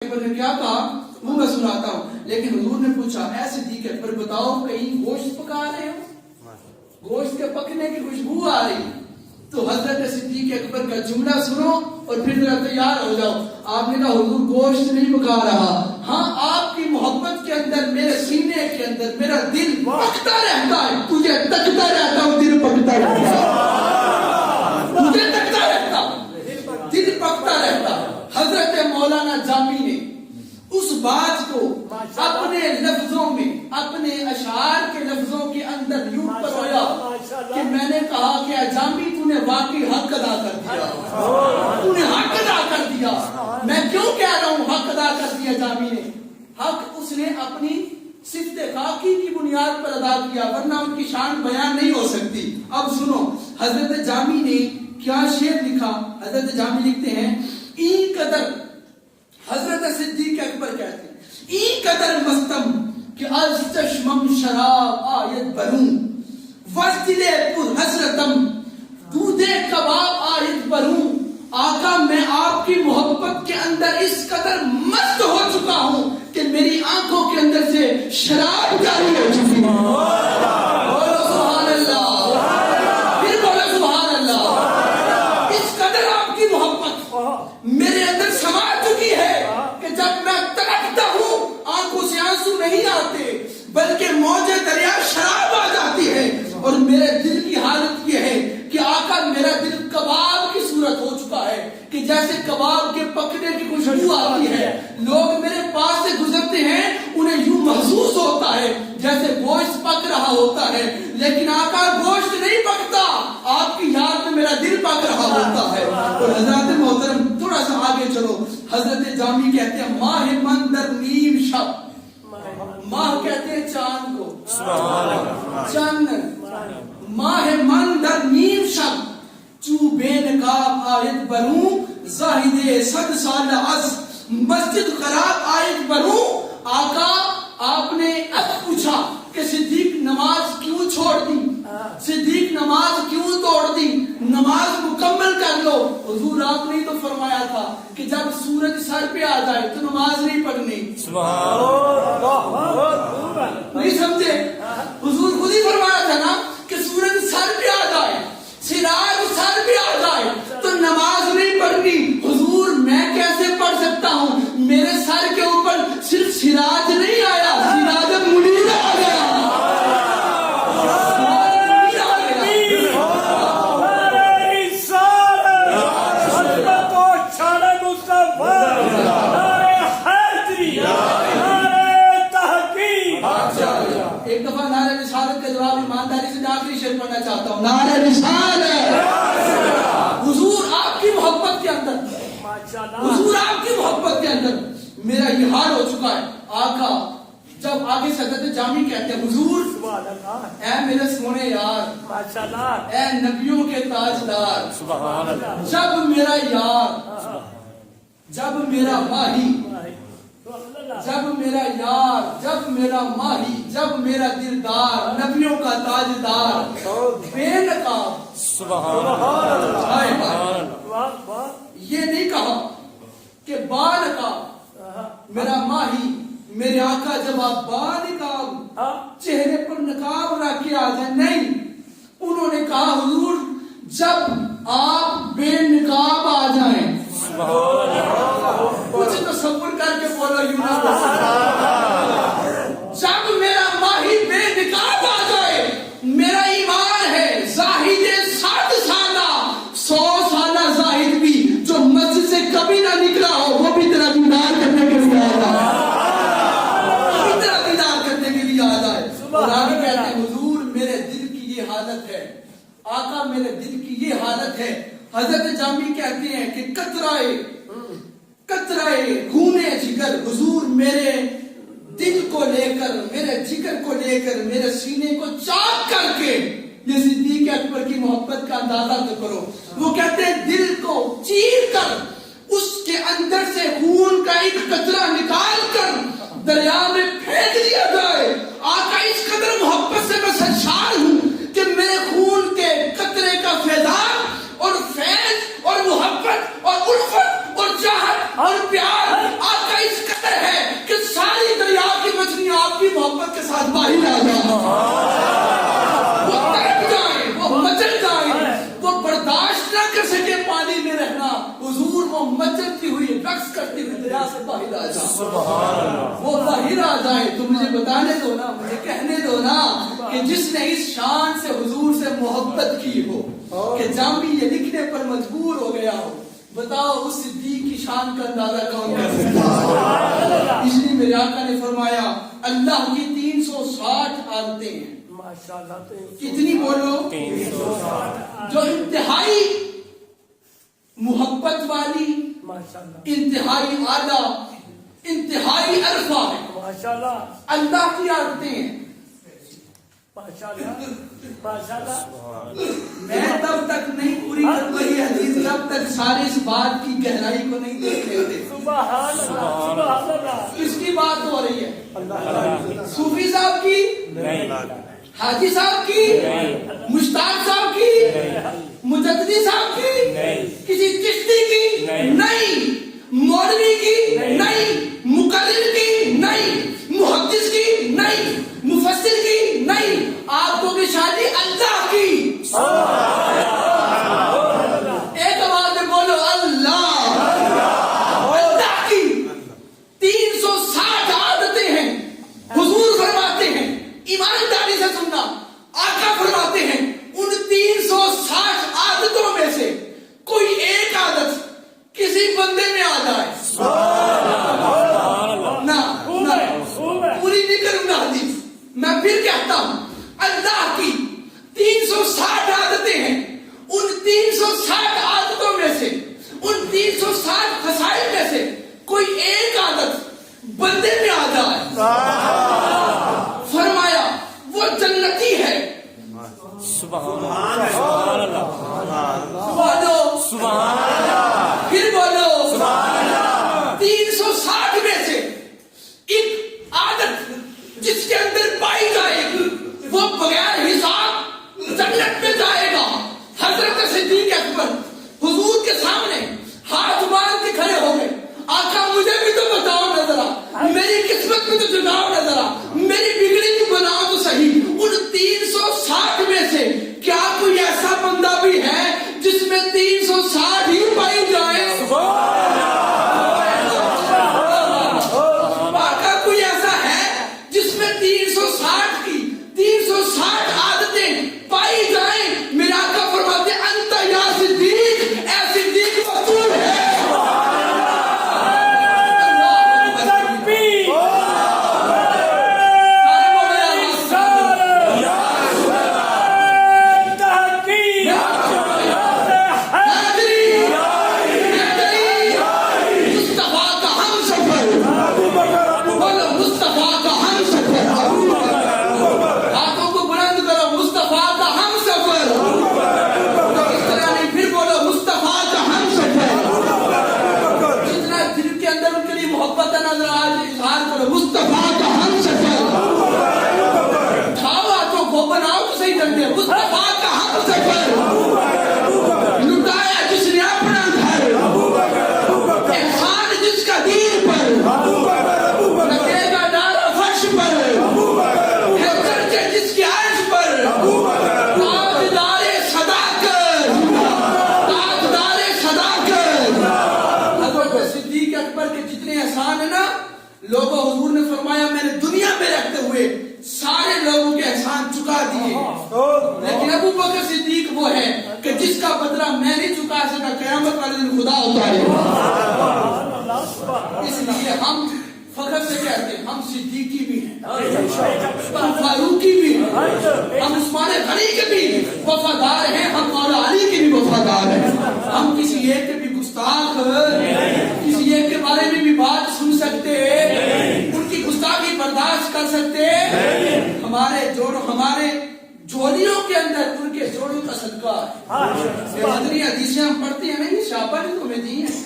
اکبر نے کیا کہا وہ میں سناتا ہوں. لیکن حضور نے پوچھا اے صدیق اکبر بتاؤ کہیں گوشت پکا رہے ہو, گوشت کے پکنے کی خوشبو آ رہی. تو حضرت صدیق اکبر کا جملہ سنو اور پھر ذرا تیار ہو جاؤ. آپ نے کہا حضور گوشت نہیں پکا رہا, ہاں آپ کی محبت کے اندر میرے سینے کے اندر میرا دل پکتا رہتا ہے, تجھے تکتا رہتا ہوں, دل پکتا رہتا ہے, تجھے تکتا رہتا دل پکتا رہتا. حضرت مولانا جامی نے اس بات کو اپنے لفظوں میں اپنے اشعار کے لفظوں کے اندر یوں پرویا کہ میں نے کہا کہ جامی تو نے واقعی حق ادا کر دیا, تو نے حق ادا کر دیا. میں کیوں کہہ رہا ہوں حق ادا کر دیا جامی نے؟ حق اس نے اپنی صفت خاکی کی بنیاد پر ادا کیا, ورنہ ان کی شان بیان نہیں ہو سکتی. اب سنو حضرت جامی نے کیا شعر لکھا. حضرت جامی لکھتے ہیں این قدر, حضرت صدیق اکبر کہتے ہیں این قدر مستم کہ از چشمم شراب آیت بروں وزدل پر حضرتم دودھ کباب آیت بروں. آقا میں آپ کی محبت کے اندر اس قدر مست ہو چکا ہوں کہ میری آنکھوں کے اندر سے شراب جاری ہو چکی ہے. بولو سبحان اللہ, پھر بولو سبحان اللہ. اس قدر آپ کی محبت میرے اندر سما چکی ہے کہ جب میں تڑپتا ہوں آنکھوں سے آنسو نہیں آتے بلکہ موجے دریا شراب آ جاتی ہے. اور میرے دل کی حالت یہ ہے کہ آقا میرا دل کباب کی صورت ہو چکا ہے کہ جیسے کباب کے پکنے کی خوشبو آتی ہے, لوگ میرے پاس سے گزرتے ہیں انہیں یوں محسوس ہوتا ہے جیسے گوشت پک رہا ہوتا ہے, لیکن آقا گوشت نہیں پکتا, آپ کی یاد میں میرا دل پک رہا ہوتا ہے. اور حضرت محترم تھوڑا سا آگے چلو, حضرت جامی کہتے ہیں ماہ من در نیم شب, ماہ کہتے ہیں چاند کو, چاند ماہ من در نیم شب چو بے نقاب آیت بروں زاہد 100 سال از مسجد خراب آیت بروں. آقا آپ نے اب پوچھا کہ صدیق نماز کیوں چھوڑ دی, صدیق نماز کیوں توڑ دی, نماز مکمل کر لو. حضور آپ نے تو فرمایا تھا کہ جب سورج سر پہ آ جائے تو نماز نہیں پڑھنی. نہیں سمجھے, حضور خود ہی فرمایا تھا نا کہ سورج سر پہ آ جائے, سراج سر پہ آ جائے تو نماز نہیں پڑھنی. حضور میں کیسے پڑھ سکتا ہوں, میرے سر کے اوپر صرف سراج نہیں آیا, سراج منیر آ گیا. ایک دفعہ نعرہ رسالت کا جواب ایمانداری سے آخری شعر پڑھنا چاہتا ہوں. نعرہ رسالت, حضور آپ کی محبت کے اندر, حضور آپ کی محبت کے اندر میرا یہ حال ہو چکا ہے. آقا جب آگے سے حضرت جامی کہتے ہیں حضور اے میرے سونے یار, اے نبیوں کے تاجدار, جب میرا یار, جب میرا ماہی, جب میرا یار, جب میرا ماہی, جب میرا دلدار, نبیوں کا تاجدار بے نقاب, یہ نہیں کہا کہ با نقاب میرا ماہی, میرے آقا جب آپ با نقاب چہرے پر نقاب رکھ کے آ جائیں, نہیں, انہوں نے کہا حضور جب آپ بے نقاب آ جائیں. کچھ تصور کر کے بولو یوں نہ, جب میرا ماہی بے نقاب آ جائے, میرا ایمان ہے زاہد 60 سالہ 100 سالہ زاہد بھی جو مسجد سے کبھی نہ نکلا ہو وہ بھی تیرا دیدار کرنے کے لیے آ جائے, بھی تیرا دیدار کرنے کے لیے آ جائے. اور آگے کہتے ہیں حضور میرے دل کی یہ حالت ہے, آقا میرے دل کی یہ حالت ہے. حضرت جامی کہتے ہیں کہ قطرائے خونے جگر, حضور میرے دل کو لے کر, میرے جگر کو لے کر, میرے سینے کو چاک کر کے یہ صدیق اکبر کی محبت کا اندازہ تو کرو. وہ کہتے ہیں دل کو چیر کر اس کے اندر سے خون کا ایک قطرہ نکال کر دریا میں پھینک دیا جائے. آقا اس قدر محبت سے میں سرشار ہوں کہ میرے خون کے قطرے کا فیضان اور فیض اور محبت اور الفت اور چاہت اور پیار آقا اس دنیا سے باہر آ جائیں، وہ باہر آ جائیں. تو مجھے بتانے دو نا، مجھے کہنے دو نا کہ جس نے اس شان سے حضور سے محبت کی ہو کہ جامی یہ لکھنے پر مجبور ہو گیا ہو، بتاؤ اس صدیق کی شان کا اندازہ کون کر سکتا ہے؟ اس لیے میرے آقا نے فرمایا اللہ کی 360 عادتیں ہیں. کتنی بولو؟ 360. جو انتہائی محبت والی، انتہائی اعلیٰ، انتہائی عرفہ ہے اللہ کی عادتیں ہیں. میں تب تک نہیں پوری کر پائی حدیث جب تک سارے اس بات کی گہرائی کو نہیں دیکھ لیتے. کس کی بات ہو رہی ہے؟ صوفی صاحب کی؟ حاجی صاحب کی؟ مشتاق صاحب کی؟ مجددی صاحب کی؟ کسی چشتی کی؟ نہیں. مولوی کی؟ نہیں. مقرر کی؟ نہیں. محدث کی؟ نہیں. مفسر کی؟ نہیں. آپ کو کی شادی اللہ کی. ایک آواز میں بولو اللہ. اللہ کی 360 عادتیں ہیں. حضور فرماتے ہیں، ایمانداری سے سننا، آقا فرماتے ہیں ان 360 عادتوں میں سے کوئی ایک عادت کسی بندے میں آ جائے نہ پوری نہیں کروں گا حدیث. میں پھر کہتا ہوں اللہ کی 360 عادتیں ہیں. ان 360 عادتوں میں سے، ان 360 خصائل میں سے کوئی ایک عادت بندے میں آ جائے، فرمایا وہ جنتی ہے. سبحان اللہ. بولو سبحان اللہ. پھر بولو سبحان اللہ. 360 میں سے ایک عادت جس کے اندر پائی جائے گی وہ بغیر حساب جنت میں جائے گا. حضرت صدیق اکبر حضور کے سامنے ہاتھ باندھ کے کھڑے ہو گئے. آقا مجھے بھی تو بتاؤ نہ ذرا، میری قسمت میں تو جگاؤ نہ ذرا، میری بگڑی کی بناؤ تو صحیح. ان 360 میں سے کیا کوئی ایسا بندہ بھی ہے جس میں 360 ہی پائی جائے؟ آقا کوئی ایسا ہے جس میں 360 کی 360 عادتیں پائی جائیں؟ میرا آقا فرماتے انت یا صدیق، اے صدیق مقبول ہے. لوگوں حضور نے فرمایا میں نے دنیا میں رہتے ہوئے سارے لوگوں کے احسان چکا دیے، لیکن ابو بکر صدیق وہ ہے کہ جس کا بدلہ میں نہیں چکا سکا، قیامت والے دن خدا اتارے. اس لیے ہم فخر سے کہتے ہیں ہم صدیقی بھی ہیں، ہم فاروقی بھی ہیں، ہم عثمان غنی کے بھی وفادار ہیں، ہم مولا علی کے بھی وفادار ہیں. ہم کسی ایک کے بھی گستاخ، کسی ایک کے بارے میں بھی بات سن سکتے، ان کی گستاخی برداشت کر سکتے. ہمارے جوڑیوں کے اندر ان کے جوڑوں کا صدقہ ہے. مدنی حدیثیں ہم پڑھتے ہیں نا، یہ شاپر نے تمہیں دی ہیں،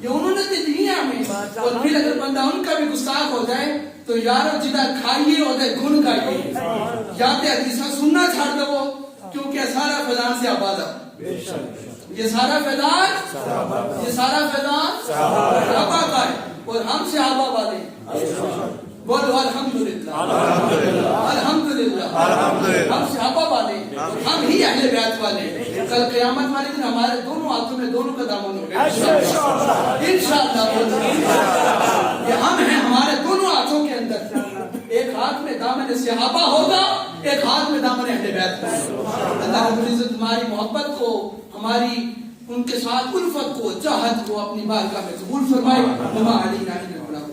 یہ انہوں نے دی ہیں ہمیں. اور پھر اگر بندہ ان کا بھی گستاخ ہو جائے تو یارو جدھر کھائیے ہوتے گن گائیے، یا تے حدیثہ سننا چھاڑ دو، کیونکہ سارا فیضان سے آباد ہے. یہ سارا فیضان صحابہ کا ہے اور ہم صحابہ والے ہیں. بولو الحمدللہ، الحمدللہ، ہم صحابہ والے ہیں. ہم ہی اہل بیت والے ہیں. کل قیامت والے دن ہمارے دونوں ہاتھوں میں دونوں کا دامن ہوگا انشاءاللہ. یہ ہم ہیں, ہمارے دونوں ہاتھوں کے اندر ایک ہاتھ میں دامن صحابہ ہوگا, ایک ہاتھ میں دامن اہل بیت ہوگا. اللہ رب العزت ہماری محبت کو, ہماری ان کے ساتھ الفت کو, چاہت کو اپنی بارگاہ میں قبول فرمائے. وما علینا الا البلاغ.